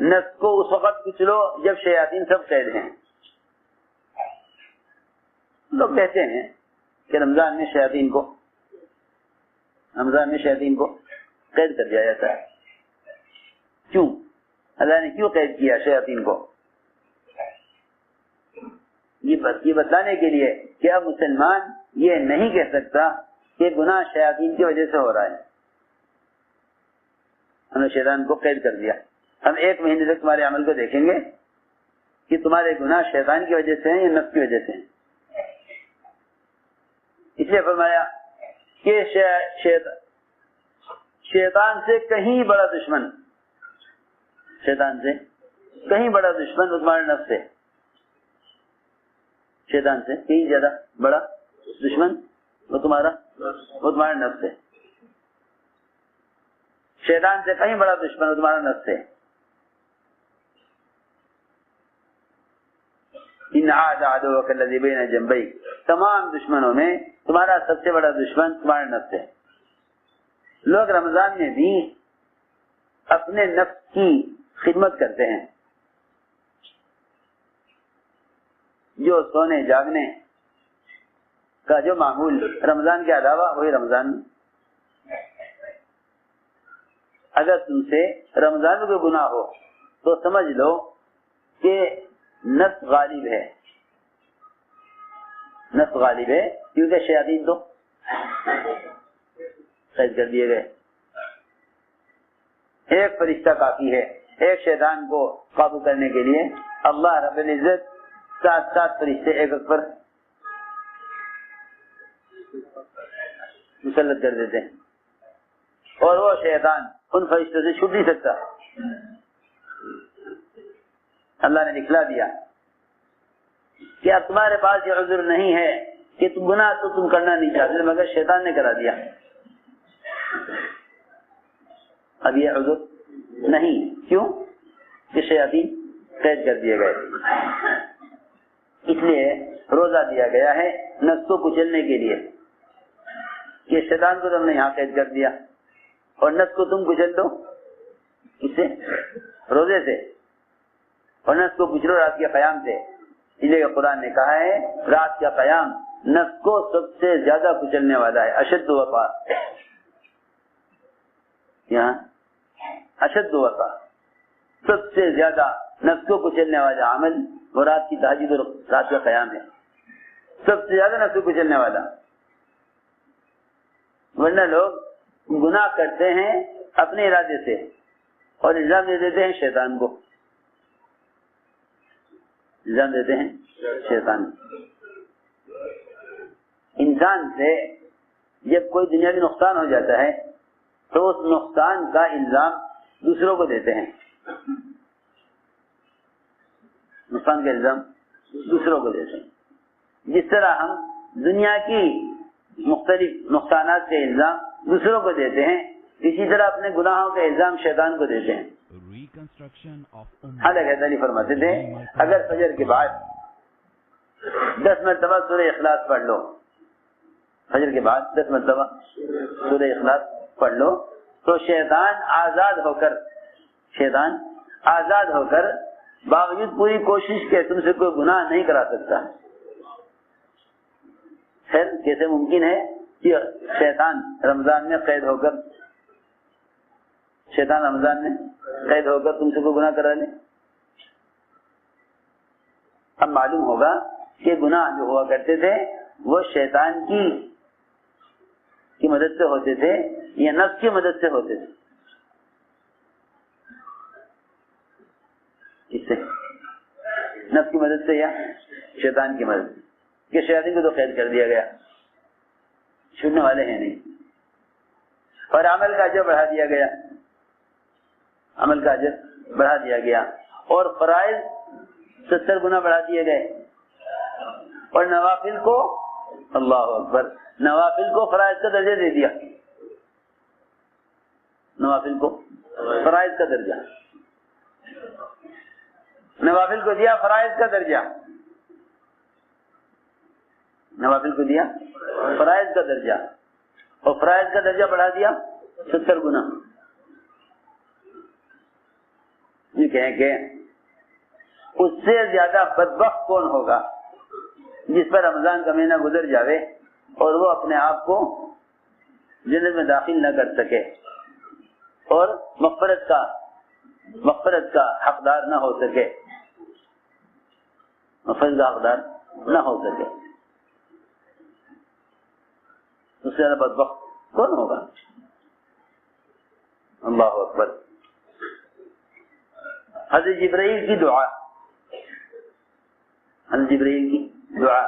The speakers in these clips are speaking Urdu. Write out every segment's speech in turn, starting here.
نفس کو اس وقت کچلو جب شیاطین سب قید ہیں. لوگ کہتے ہیں کہ رمضان میں شیاطین کو قید کر دیا جاتا ہے. کیوں؟ اللہ نے کیوں قید کیا شیاطین کو؟ یہ بتانے کے لیے کہ اب مسلمان یہ نہیں کہہ سکتا کہ گناہ شیاطین کی وجہ سے ہو رہا ہے. ہم نے شیطان کو قید کر دیا. ہم 1 مہینے تک تمہارے عمل کو دیکھیں گے کہ تمہارے گناہ شیطان کی وجہ سے ہیں یا نفس کی وجہ سے ہیں. اس لیے فرمایا کہ شیطان سے کہیں بڑا دشمن تمہارے نفس ہے. شیطان سے کہیں زیادہ بڑا دشمن وہ تمہارا نفس ہے. شیطان سے کہیں بڑا دشمن وہ تمہارا نفس ہے. ان عدوک الذی بین جنبیک، تمام دشمنوں میں تمہارا سب سے بڑا دشمن تمہارا نفس ہے. لوگ رمضان میں بھی اپنے نفس کی خدمت کرتے ہیں. جو سونے جاگنے کا جو معمول رمضان کے علاوہ وہی رمضان. اگر تم سے رمضان میں کوئی گناہ ہو تو سمجھ لو کہ نفس غالب ہے کیونکہ شیاطین تو قید کر دیے گئے. ایک فرشتہ کافی ہے ایک شیطان کو قابو کرنے کے لیے. اللہ رب العزت 7 فرشتے ایک پر مسلط کر دیتے ہیں اور وہ شیطان ان فرشتوں سے چھوٹ نہیں سکتا. اللہ نے دکھلا دیا کہ اب تمہارے پاس یہ عذر نہیں ہے کہ تم گناہ تو تم کرنا نہیں چاہتے مگر شیطان نے کرا دیا. اب یہ عذر نہیں. کیوں؟ کہ شیاطین قید کر دیے گئے. اس لیے روزہ دیا گیا ہے نفس کو کچلنے کے لیے کہ شیطان کو تم نے یہاں قید کر دیا اور نفس کو تم کچل دو اس سے روزے سے اور نفس کو کچلو رات کے قیام سے. اس لیے قرآن نے کہا ہے رات کا قیام نفس کو سب سے زیادہ کچلنے والا ہے. اشد وقا، یہاں اشد وقا سب سے زیادہ نفس کو کچلنے والا عمل وہ رات کی تہجد اور رات کا قیام ہے. سب سے زیادہ نفس کو کچلنے والا. ورنہ لوگ گناہ کرتے ہیں اپنے ارادے سے اور الزام دے دیتے ہیں شیطان کو. الزام دیتے ہیں شیطان. انسان سے جب کوئی دنیاوی نقصان ہو جاتا ہے تو اس نقصان کا الزام دوسروں کو دیتے ہیں. نقصان کا الزام دوسروں کو دیتے ہیں. جس طرح ہم دنیا کی مختلف نقصانات کے الزام دوسروں کو دیتے ہیں اسی طرح اپنے گناہوں کا الزام شیطان کو دیتے ہیں. حضرت علی فرماتے تھے اگر فجر کے بعد 10 مرتبہ سورہ اخلاص پڑھ لو، فجر کے بعد 10 مرتبہ سورہ اخلاص پڑھ لو تو شیطان آزاد ہو کر باوجود پوری کوشش کے تم سے کوئی گناہ نہیں کرا سکتا. خیر کیسے ممکن ہے کہ شیطان رمضان میں قید ہو کر تم سے کوئی گناہ کرا لے؟ اب معلوم ہوگا کہ گناہ جو ہوا کرتے تھے وہ شیطان کی مدد سے ہوتے تھے یا نفس کی مدد سے ہوتے تھے. اس سے نفس کی مدد سے یا شیطان کی مدد سے کہ شیطان کو تو قید کر دیا گیا، چھوٹنے والے ہیں نہیں. اور عمل کا اجر بڑھا دیا گیا اور فرائض 70 گنا بڑھا دیے گئے اور نوافل کو اللہ اکبر نوافل کو فرائض کا درجہ دے دیا. نوافل کو فرائض کا درجہ، نوافل کو دیا فرائض کا درجہ، نوافل کو دیا فرائض کا درجہ اور فرائض کا درجہ بڑھا دیا 70 گنا. یہ ہیں کہ اس سے زیادہ بدبخت کون ہوگا جس پر رمضان کا مہینہ گزر جاوے اور وہ اپنے آپ کو جنت میں داخل نہ کر سکے اور مغفرت کا حقدار نہ ہو سکے، مغفرت کا حقدار نہ ہو سکے، اس سے زیادہ بدبخت کون ہوگا؟ اللہ اکبر۔ حضرت جبرائیل کی دعا، حضرت جبرائیل کی دعا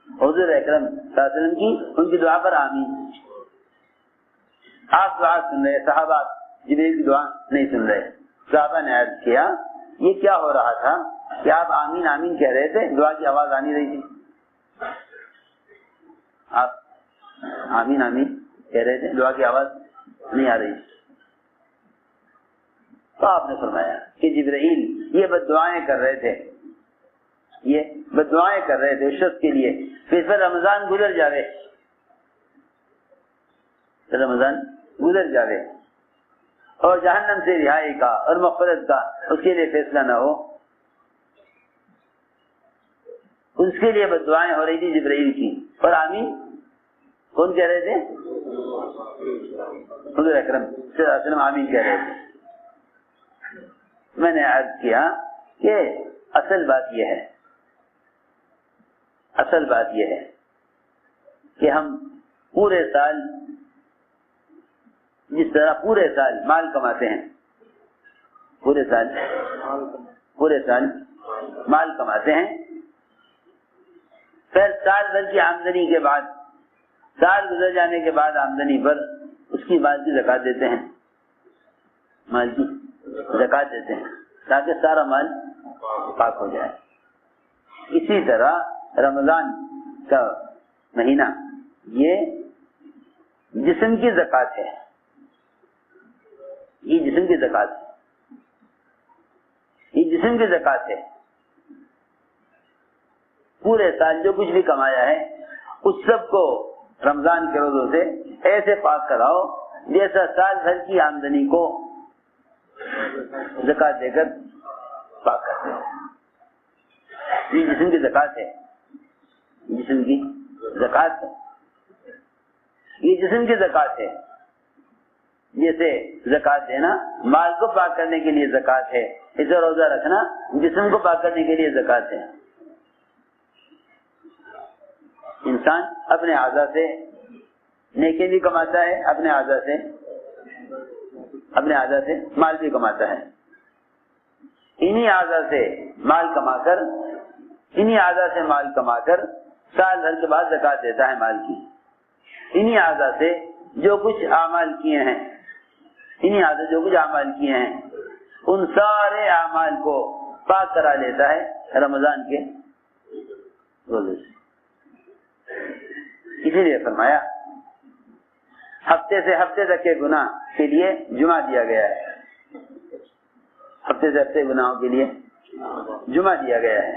حضور اکرم صلی اللہ علیہ وسلم کی، ان کی دعا پر آمین۔ آپ دعا سن رہے، صحابہ جبرائیل کی دعا نہیں سن رہے۔ صحابہ نے عرض کیا یہ کیا ہو رہا تھا کہ آپ آمین آمین کہہ رہے تھے، دعا کی آواز آ نہیں رہی تھی؟ آپ آمین آمین کہہ رہے تھے، دعا کی آواز نہیں آ رہی تھی۔ تو آپ نے فرمایا کہ جبرائیل یہ بد دعائیں کر رہے تھے، یہ بد دعائیں کر رہے تھے اس شخص کے لیے پھر پر رمضان گزر جاوے، رمضان گزر جاوے اور جہنم سے رہائی کا اور مغفرت کا اس کے لیے فیصلہ نہ ہو، اس کے لیے بد دعائیں ہو رہی تھی جبرائیل کی، اور آمین کون کہہ رہے تھے؟ حضور اکرم صلی اللہ علیہ وسلم آمین کہہ رہے تھے۔ میں نے عرض کیا کہ اصل بات یہ ہے، اصل بات یہ ہے کہ ہم پورے سال جس طرح پورے سال مال کماتے ہیں، پورے سال مال کماتے ہیں، پھر سال بھر کی آمدنی کے بعد، سال گزر جانے کے بعد آمدنی پر اس کی مال کی زکات دیتے ہیں، مال کی زکات دیتے ہیں تاکہ سارا مال پاک ہو جائے۔ اسی طرح رمضان کا مہینہ یہ جسم کی زکات ہے، یہ جسم کی زکات ہے، یہ جسم کی زکات ہے۔ پورے سال جو کچھ بھی کمایا ہے اس سب کو رمضان کے روزوں سے ایسے پاک کراؤ جیسا سال بھر کی آمدنی کو زکات دے کر پاک کرتے ہیں۔ یہ جسم کی زکات ہے، جسم کی زکات ہے، یہ جسم کی زکات ہے۔ جیسے زکات دینا مال کو پاک کرنے کے لیے زکات ہے، اسے روزہ رکھنا جسم کو پاک کرنے کے لیے زکات ہے۔ انسان اپنے اعضاء سے نیکی بھی کماتا ہے، اپنے اعضاء سے مال بھی کماتا ہے۔ انہی اعضاء سے مال کما کر سال بھر کے بعد زکات دیتا ہے مال کی۔ انہی اعضاء سے جو کچھ اعمال کیے ہیں، ان سارے اعمال کو پاک کرا لیتا ہے رمضان کے روزے سے۔ اسی لیے فرمایا ہفتے سے ہفتے تک کے گناہ کے لیے جمعہ دیا گیا ہے، ہفتے سے ہفتے گناہوں کے لیے جمعہ دیا گیا ہے،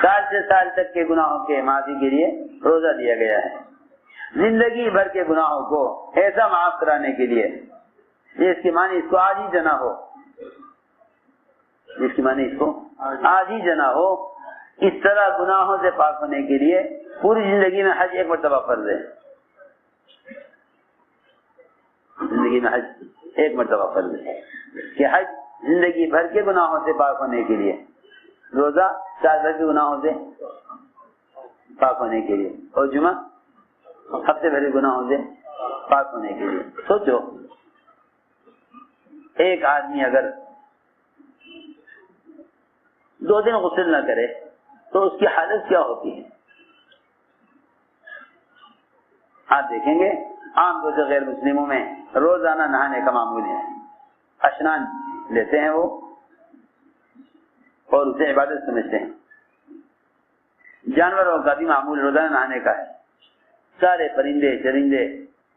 سال سے سال تک کے گناہوں کے معافی کے لیے روزہ دیا گیا ہے، زندگی بھر کے گناہوں کو ایسا معاف کرانے کے لیے جس کی معنی اس کو آج ہی جنا ہو، جس کی معنی اس کو آج ہی جنا ہو، اس طرح گناہوں سے پاک ہونے کے لیے پوری زندگی میں حج ایک مرتبہ فرض ہے، زندگی میں حج ایک مرتبہ فرض ہے کہ حج زندگی بھر کے گناہوں سے پاک ہونے کے لیے، روزہ سال بھر کے گناہوں سے پاک ہونے کے لیے، اور جمعہ ہفتے بھر کے گناہوں سے پاک ہونے کے لیے۔ سوچو ایک آدمی اگر 2 دن غسل نہ کرے تو اس کی حالت کیا ہوتی ہے؟ آپ دیکھیں گے عام طور سے غیر مسلموں میں روزانہ نہانے کا معمول ہے، اشنان لیتے ہیں وہ اور اسے عبادت سمجھتے ہیں۔ جانوروں کا بھی معمول روزانہ نہانے کا ہے، سارے پرندے چرندے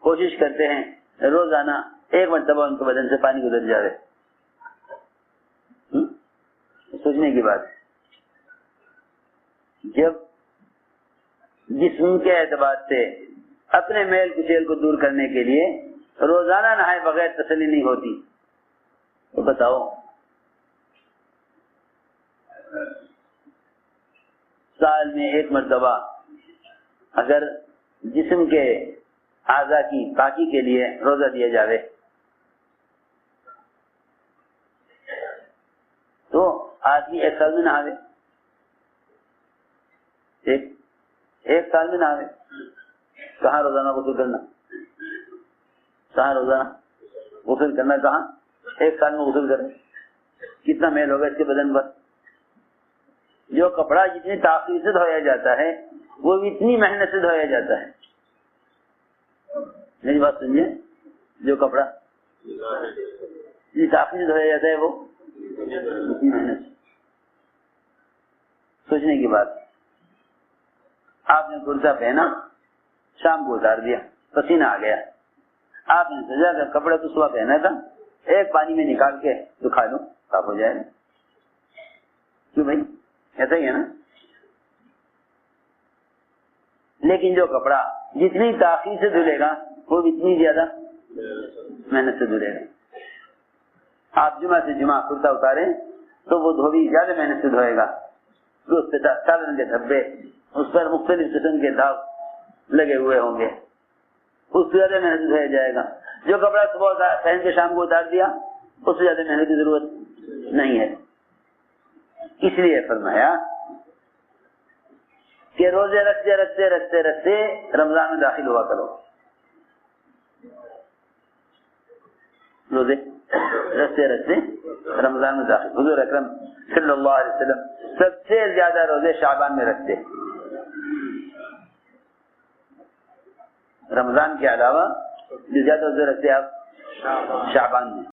کوشش کرتے ہیں روزانہ ایک مرتبہ ان کے بدن سے پانی گزر جائے۔ سوچنے کی بات، جب جسم کے اعتبار سے اپنے میل کچیل کو دور کرنے کے لیے روزانہ نہائے بغیر تسلی نہیں ہوتی، تو بتاؤ سال میں ایک مرتبہ اگر جسم کے اعضاء کی پاکی کے لیے روزہ دیا جاوے تو آدمی ایک سال میں نہاوے، ایک سال میں نہاوے، کہاں روزانہ غسل کرنا، کہاں روزانہ غسل کرنا، کہاں ایک سال میں غسل کرنا، کتنا میل ہوگا اس کے بدن پر. جو کپڑا جتنی تاخیر سے دھویا جاتا ہے وہ اتنی محنت سے دھویا جاتا ہے. میری بات سمجھے، جو کپڑا جتنی تاخیر سے دھویا جاتا ہے وہ اتنی محنت سے. سوچنے کی بات، آپ نے کرتا پہنا، شام کو اتار دیا، پسینہ آ گیا، آپ نے سجا کر کپڑا تو صبح پہنا تھا، ایک پانی میں نکال کے سکھا لو، صاف ہو جائے گا. کیوں بھائی، ایسا ہی ہے نا. لیکن جو کپڑا جتنی تاخیر سے دھلے گا وہ اتنی زیادہ محنت سے دھلے گا. آپ جمعہ سے جمعہ کرتا اتاریں تو وہ دھوبی زیادہ محنت سے دھوئے گا، تو اس پہ سالن کے دھبے، اس پر مختلف قسم کے داغ لگے ہوئے ہوں گے، اس سے زیادہ محنت سے دھویا جائے گا. جو کپڑا صبح پہن کے شام کو اتار دیا اس سے زیادہ محنت کی ضرورت نہیں ہے. اس لیے فرمایا کہ روزے رکھتے رکھتے رکھتے رکھتے رمضان میں داخل ہوا کرو. روزے رکھتے رکھتے رمضان میں داخل. حضور اکرم صلی اللہ علیہ وسلم سب سے زیادہ روزے شعبان میں رکھتے. رمضان کے علاوہ جو زیادہ روزے رکھتے آپ شعبان میں.